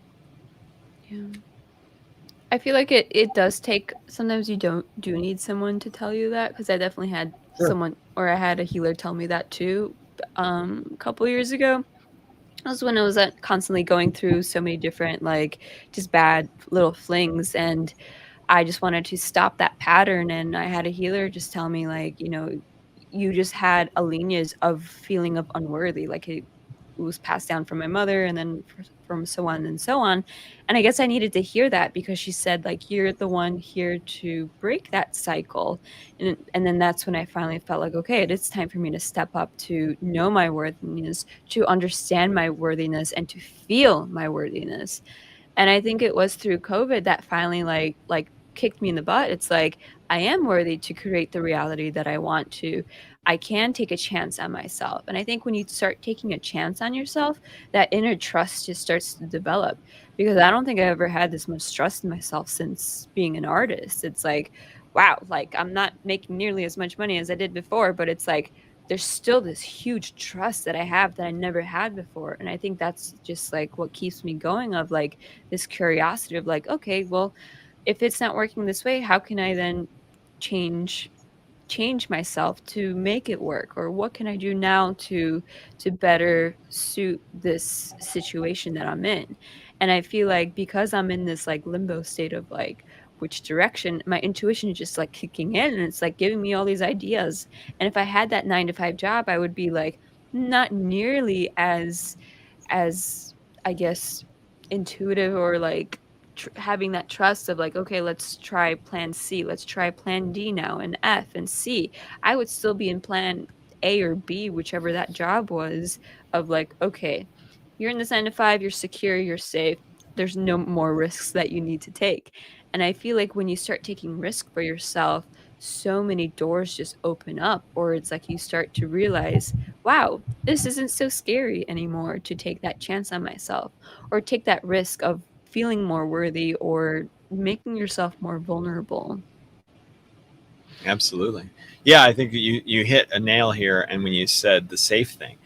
Yeah. I feel like it does take, sometimes you do need someone to tell you that, because I definitely had Sure. someone, or I had a healer tell me that too, a couple years ago. That was when I was constantly going through so many different, like, just bad little flings, and I just wanted to stop that pattern. And I had a healer just tell me, like, you just had a lineage of feeling of unworthy, like it was passed down from my mother, and then from so on and so on. And I guess I needed to hear that, because she said, like, you're the one here to break that cycle. And then that's when I finally felt like, okay, it is time for me to step up, to know my worthiness, to understand my worthiness, and to feel my worthiness. And I think it was through COVID that finally, like kicked me in the butt. It's like, I am worthy to create the reality that I want to. I can take a chance on myself. And I think when you start taking a chance on yourself, that inner trust just starts to develop. Because I don't think I ever had this much trust in myself since being an artist. It's like, wow, like, I'm not making nearly as much money as I did before, but it's like there's still this huge trust that I have that I never had before. And I think that's just like what keeps me going, of like this curiosity of like, okay, well, if it's not working this way, how can I then change change myself to make it work, or what can I do now to better suit this situation that I'm in? And I feel like because I'm in this like limbo state of like which direction, my intuition is just like kicking in and it's like giving me all these ideas. And if I had that 9 to 5 job, I would be like not nearly as I guess intuitive, or like having that trust of like, okay, let's try plan C, let's try plan D now, and F and C. I would still be in plan A or B, whichever that job was, of like, okay, you're in this 9 to 5, you're secure, you're safe. There's no more risks that you need to take. And I feel like when you start taking risk for yourself, so many doors just open up, or it's like you start to realize, wow, this isn't so scary anymore to take that chance on myself, or take that risk of feeling more worthy, or making yourself more vulnerable. Absolutely. Yeah, I think you hit a nail here. And when you said the safe thing,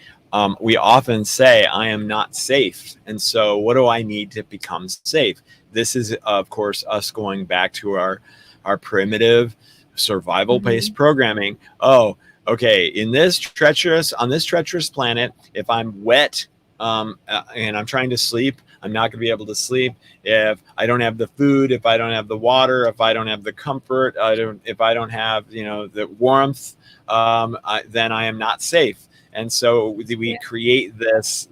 we often say, I am not safe. And so, what do I need to become safe? This is, of course, us going back to our primitive survival based Mhm. programming. Oh, okay. On this treacherous planet, if I'm wet and I'm trying to sleep, I'm not going to be able to sleep if I don't have the food, if I don't have the water, if I don't have the comfort, if I don't have the warmth, then I am not safe. And so we Yeah. create this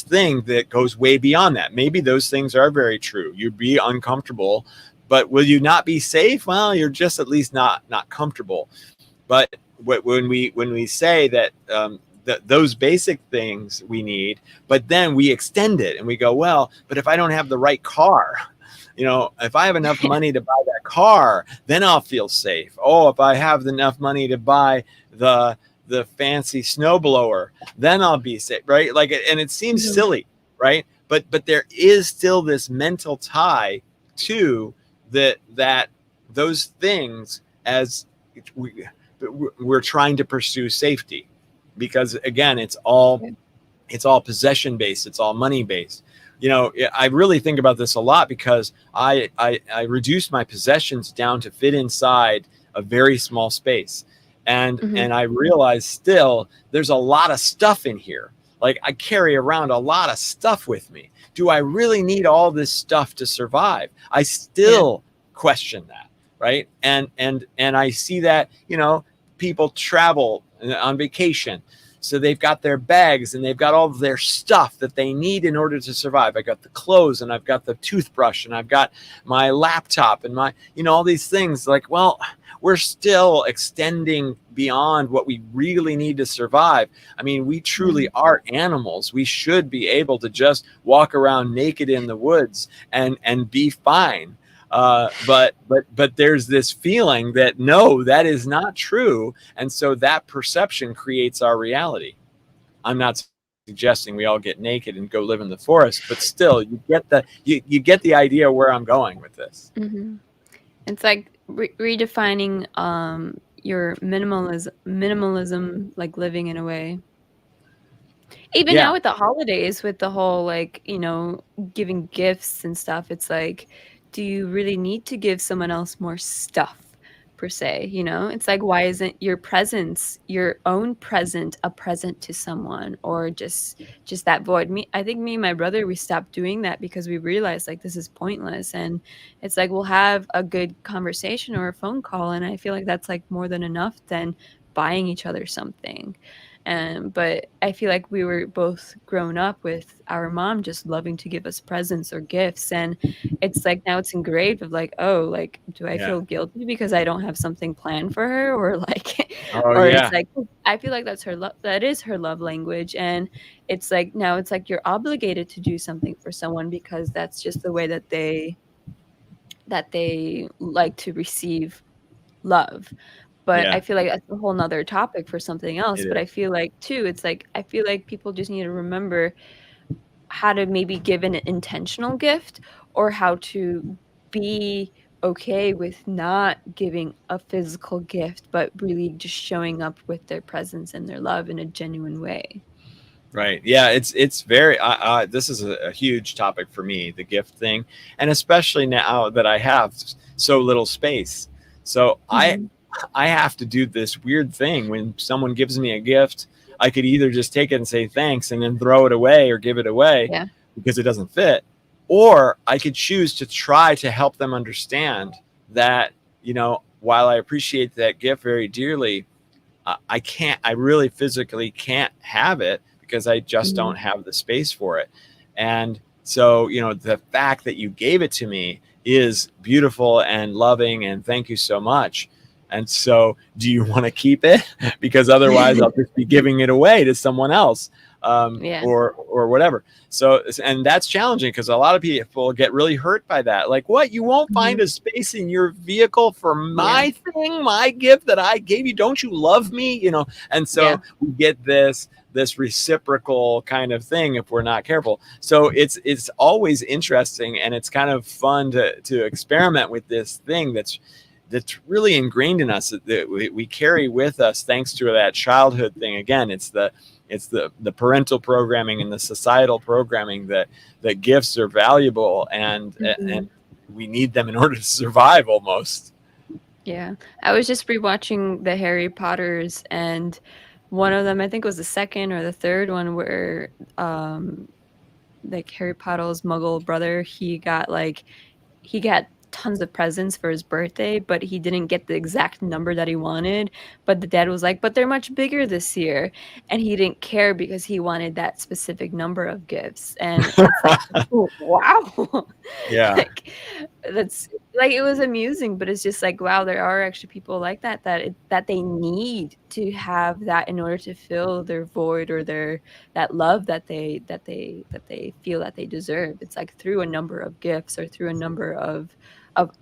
thing that goes way beyond that. Maybe those things are very true. You'd be uncomfortable, but will you not be safe? Well, you're just at least not comfortable. But when we say that those basic things we need, but then we extend it and we go, well, but if I don't have the right car, if I have enough money to buy that car, then I'll feel safe. Oh, if I have enough money to buy the fancy snowblower, then I'll be safe, right? Like, and it seems Mhm. silly, right? But there is still this mental tie to that those things, as we, we're trying to pursue safety, because again, Yeah. it's all possession based, it's all money based. I really think about this a lot, because I reduce my possessions down to fit inside a very small space, and Mhm. I realize still there's a lot of stuff in here. Like, I carry around a lot of stuff with me. Do I really need all this stuff to survive? I Yeah. still question that, right? And I see that, people travel on vacation, so they've got their bags and they've got all of their stuff that they need in order to survive. I got the clothes and I've got the toothbrush and I've got my laptop and my, all these things. Like, well, we're still extending beyond what we really need to survive. I mean, we truly Mhm. are animals. We should be able to just walk around naked in the woods and be fine. But there's this feeling that no, that is not true, and so that perception creates our reality. I'm not suggesting we all get naked and go live in the forest, but still, you get the idea where I'm going with this. Mhm. It's like redefining your minimalism, like living in a way. Even Yeah, now with the holidays, with the whole like, giving gifts and stuff, it's like, do you really need to give someone else more stuff per se? It's like, why isn't your presence, your own present, a present to someone, or just that void? I think me and my brother, we stopped doing that because we realized like this is pointless. And it's like we'll have a good conversation or a phone call, and I feel like that's like more than enough than buying each other something. But I feel like we were both grown up with our mom just loving to give us presents or gifts. And it's like now it's engraved of like, oh, like, do I yeah. feel guilty because I don't have something planned for her? Or like, Oh or it's yeah, like, I feel like that's her love, that is her love language. And it's like now it's like you're obligated to do something for someone because that's just the way that they like to receive love. But I yeah. feel like that's a whole nother topic for something else. It But I is. feel like too, it's like I feel like people just need to remember how to maybe give an intentional gift, or how to be okay with not giving a physical gift, but really just showing up with their presence and their love in a genuine way. Right. Yeah. It's very. This is a huge topic for me, the gift thing, and especially now that I have so little space. So Mhm. I have to do this weird thing when someone gives me a gift. I could either just take it and say thanks and then throw it away or give it away Yeah. because it doesn't fit, or I could choose to try to help them understand that, while I appreciate that gift very dearly, I can't, I really physically can't have it because I just don't Mhm. have the space for it. And so, the fact that you gave it to me is beautiful and loving, and thank you so much. And so, do you want to keep it? Because otherwise, I'll just be giving it away to someone else, Yeah. or whatever. So, and that's challenging because a lot of people get really hurt by that. Like, what? You won't find Mhm. a space in your vehicle for Yeah. my thing, my gift that I gave you? Don't you love me? And Yeah. so we get this reciprocal kind of thing if we're not careful. So it's always interesting, and it's kind of fun to experiment with this thing that's really ingrained in us, that we carry with us thanks to that childhood thing. Again, it's the parental programming and the societal programming that gifts are valuable, and Mhm. we need them in order to survive almost. Yeah. I was just rewatching the Harry Potters, and one of them, I think it was the second or the third one, where like Harry Potter's Muggle brother, he got tons of presents for his birthday, but he didn't get the exact number that he wanted. But the dad was like, "But they're much bigger this year," and he didn't care because he wanted that specific number of gifts. And it's like, oh, wow, Yeah. like that's like it was amusing, but it's just like, wow, there are actually people like that that they need to have that in order to fill their void or their that love that they feel that they deserve. It's like through a number of gifts or through a number of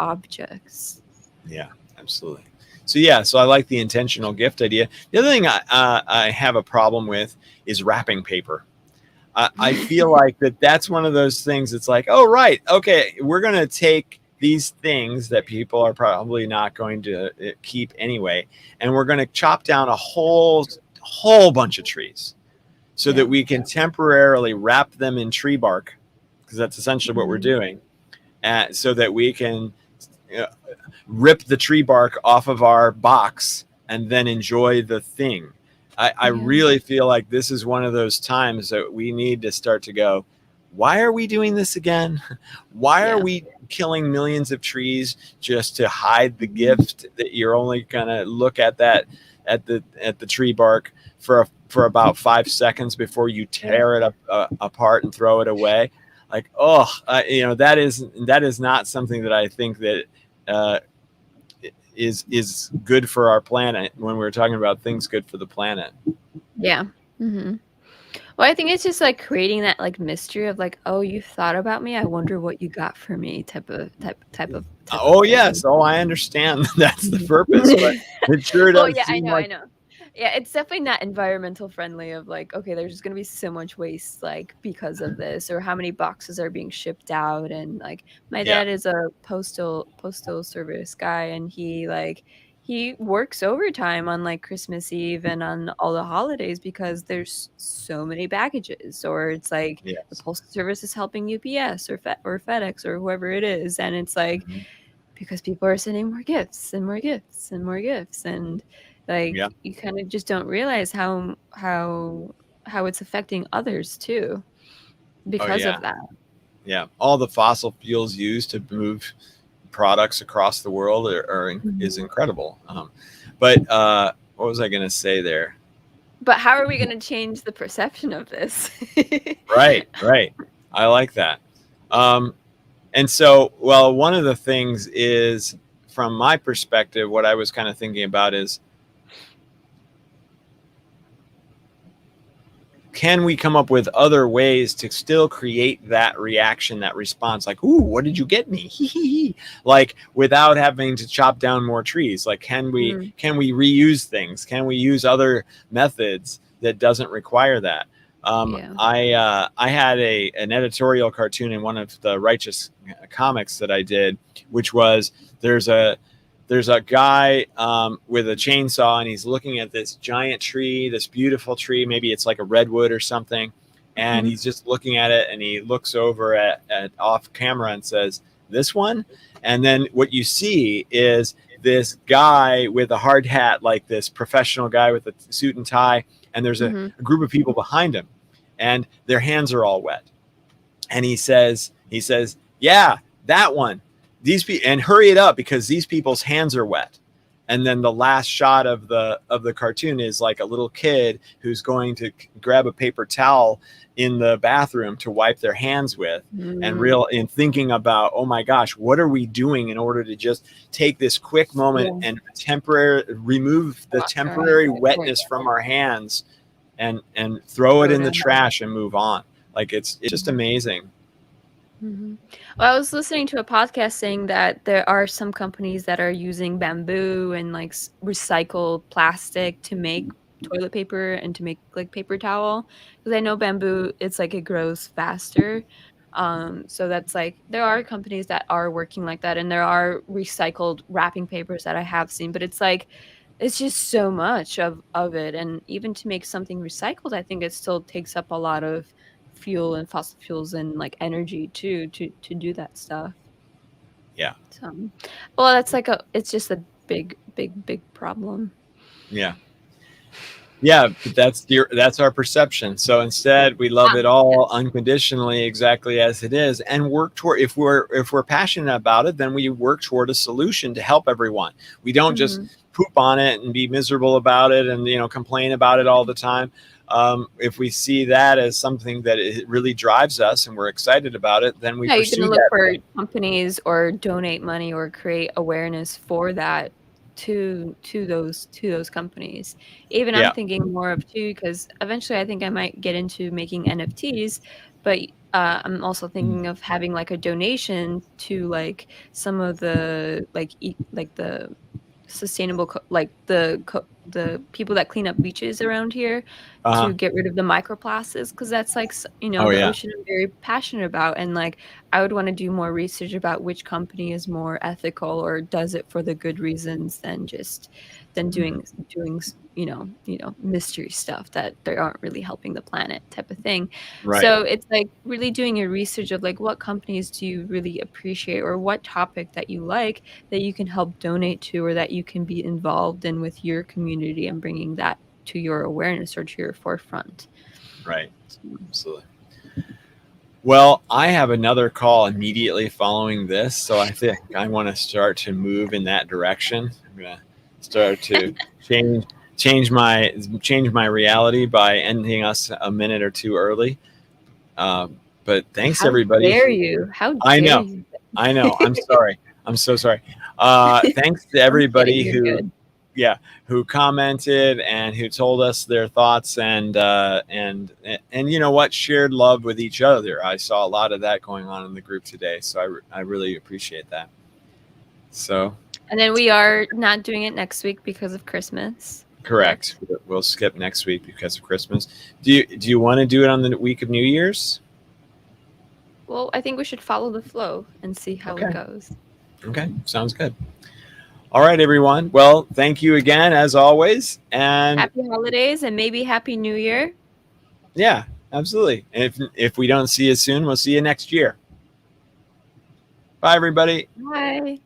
objects. Yeah, absolutely. So I like the intentional gift idea. The other thing I have a problem with is wrapping paper. I feel like that's one of those things. It's like, oh, right, okay, we're going to take these things that people are probably not going to keep anyway, and we're going to chop down a whole bunch of trees so that Yeah. we can temporarily wrap them in tree bark, because that's essentially what we're Mhm. doing, so that we can uh, rip the tree bark off of our box and then enjoy the thing. I Yeah. really feel like this is one of those times that we need to start to go, why are we doing this again? Why are Yeah. we killing millions of trees just to hide the Mhm. gift that you're only gonna look at that at the tree bark for about 5 seconds before you Yeah. tear it apart and throw it away? Like, oh, that is not something that I think that uh, is good for our planet when we're talking about things good for the planet. Yeah. Mhm. Well, I think it's just like creating that like mystery of like, oh, you thought about me. I wonder what you got for me, type of Oh thing. yes, oh I understand that's the Mhm. purpose, but it sure Well, does yeah, I seem know, like I know. Yeah, it's definitely not environmental friendly of like, okay, there's just gonna be so much waste like because of this, or how many boxes are being shipped out. And like my yeah, dad is a postal service guy, and he works overtime on like Christmas Eve and on all the holidays because there's so many packages, or it's like the yes, postal service is helping UPS or FedEx or whoever it is, and it's like mhm, because people are sending more gifts and more gifts and more gifts, and like yeah, you kind of just don't realize how it's affecting others too oh because yeah, of that. yeah. All the fossil fuels used to move products across the world is Mhm. incredible. But what was I going to say there? But how are we going to change the perception of this? Right, right. I like that. Um, and so, well, one of the things is, from my perspective, what I was kind of thinking about is, can we come up with other ways to still create that reaction, that response, like, ooh, what did you get me? Like, without having to chop down more trees? Like, can we Mm, can we reuse things? Can we use other methods that doesn't require that? yeah. I had an editorial cartoon in one of the Righteous comics that I did, which was, there's there's a guy with a chainsaw, and he's looking at this giant tree, this beautiful tree. Maybe it's like a redwood or something. And Mhm. he's just looking at it, and he looks over at off camera and says, "This one?" And then what you see is this guy with a hard hat, like this professional guy with a suit and tie, and there's Mhm. a group of people behind him, and their hands are all wet. And he says, "Yeah, that one. These people, and hurry it up because these people's hands are wet." And then the last shot of the cartoon is like a little kid who's going to grab a paper towel in the bathroom to wipe their hands with, and Mm. thinking about, oh my gosh, what are we doing in order to just take this quick moment Yeah. and remove the Wash our hands temporary right. wetness from our hands, and throw it Throw in it the in. trash and move on. Like it's just Mhm. amazing. Mhm. Well, I was listening to a podcast saying that there are some companies that are using bamboo and like recycled plastic to make toilet paper and to make like paper towel. Because I know bamboo, it's like it grows faster. So that's like there are companies that are working like that, and there are recycled wrapping papers that I have seen, but it's like it's just so much of it, and even to make something recycled, I think it still takes up a lot of fuel and fossil fuels and, like, energy too to do that stuff. Yeah. So, well, that's like a it's just a big, big, big problem. Yeah. Yeah, but that's our perception. So instead, we love Ah, it all yes. unconditionally, exactly as it is, and work toward. If we're passionate about it, then we work toward a solution to help everyone. We don't just Mhm. poop on it and be miserable about it, and complain about it all the time. If we see that as something that it really drives us and we're excited about it, then we Yeah, you're pursue gonna look that for thing. companies or donate money or create awareness for that to those companies. Even I'm Yeah. thinking more of too, because eventually I think I might get into making NFTs, but I'm also Mm. thinking of having like a donation to like some of the like the sustainable the people that clean up beaches around here Uh-huh. to get rid of the microplastics because that's like Oh the yeah. ocean I'm very passionate about, and like I would want to do more research about which company is more ethical or does it for the good reasons than just than Mm. doing mystery stuff that they aren't really helping the planet type of thing. Right. So it's like really doing your research of like what companies do you really appreciate or what topic that you like that you can help donate to or that you can be involved in with your community and bringing that to your awareness or to your forefront. Right. So, Absolutely. Well, I have another call immediately following this, so I think I want to start to move in that direction. I'm going to start to change change my reality by ending us a minute or two early. But thanks how everybody. dare you? How I dare know, you? I know. I'm sorry. I'm so sorry. Thanks to I'm kidding. everybody You're who, good. yeah, who commented and who told us their thoughts, and you know what, shared love with each other. I saw a lot of that going on in the group today, so I really appreciate that. So And then we are not doing it next week because of Christmas. correct. We'll skip next week because of Christmas. Do you want to do it on the week of New Year's? Well, I think we should follow the flow and see how it Okay. goes. Okay. Sounds good. All right, everyone. Well, thank you again as always, and Happy holidays and maybe happy new year. yeah, absolutely. And if we don't see you soon, we'll see you next year. Bye, everybody. Bye.